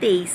23۔